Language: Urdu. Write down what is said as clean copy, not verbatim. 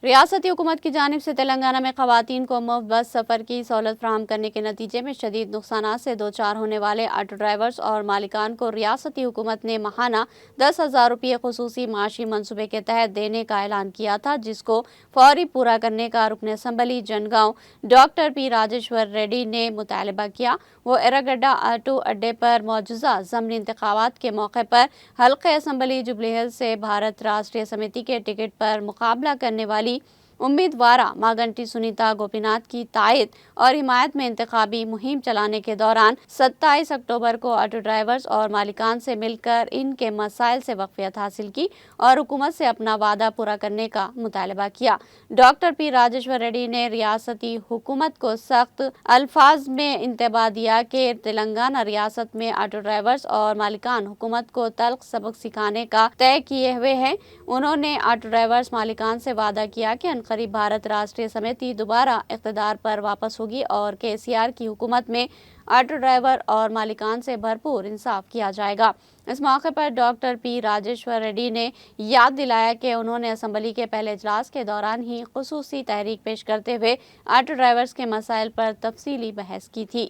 ریاستی حکومت کی جانب سے تلنگانہ میں خواتین کو مفت بس سفر کی سہولت فراہم کرنے کے نتیجے میں شدید نقصانات سے دوچار ہونے والے آٹو ڈرائیورز اور مالکان کو ریاستی حکومت نے ماہانہ 10,000 روپے خصوصی معاشی منصوبے کے تحت دینے کا اعلان کیا تھا، جس کو فوری پورا کرنے کا رکن اسمبلی جنگاؤں ڈاکٹر پی راجیشور ریڈی نے مطالبہ کیا۔ وہ ایراگڈہ آٹو اڈے پر مجوزہ ضمنی انتخابات کے موقع پر حلقہ اسمبلی جوبلی ہلز سے بھارت راشٹریہ سمیتی کے ٹکٹ پر مقابلہ کرنے والی امیدوارہ ماگنٹی سنیتا گوپی ناتھ کی تائید اور حمایت میں انتخابی مہم چلانے کے دوران 27 اکتوبر کو آٹو ڈرائیورز اور مالکان سے مل کر ان کے مسائل سے واقفیت حاصل کی اور حکومت سے اپنا وعدہ پورا کرنے کا مطالبہ کیا۔ ڈاکٹر پی راجیشور ریڈی نے ریاستی حکومت کو سخت الفاظ میں انتباہ دیا کہ تلنگانہ ریاست میں آٹو ڈرائیورز اور مالکان حکومت کو تلخ سبق سکھانے کا طے کیے ہوئے ہیں۔ انہوں نے آٹو ڈرائیورز مالکان سے وعدہ کیا کہ عنقریب بھارت راشٹریہ سمیتی دوبارہ اقتدار پر واپس ہوگی اور KCR کی حکومت میں آٹو ڈرائیور اور مالکان سے بھرپور انصاف کیا جائے گا۔ اس موقع پر ڈاکٹر پی راجیشور ریڈی نے یاد دلایا کہ انہوں نے اسمبلی کے پہلے اجلاس کے دوران ہی خصوصی تحریک پیش کرتے ہوئے آٹو ڈرائیورز کے مسائل پر تفصیلی بحث کی تھی۔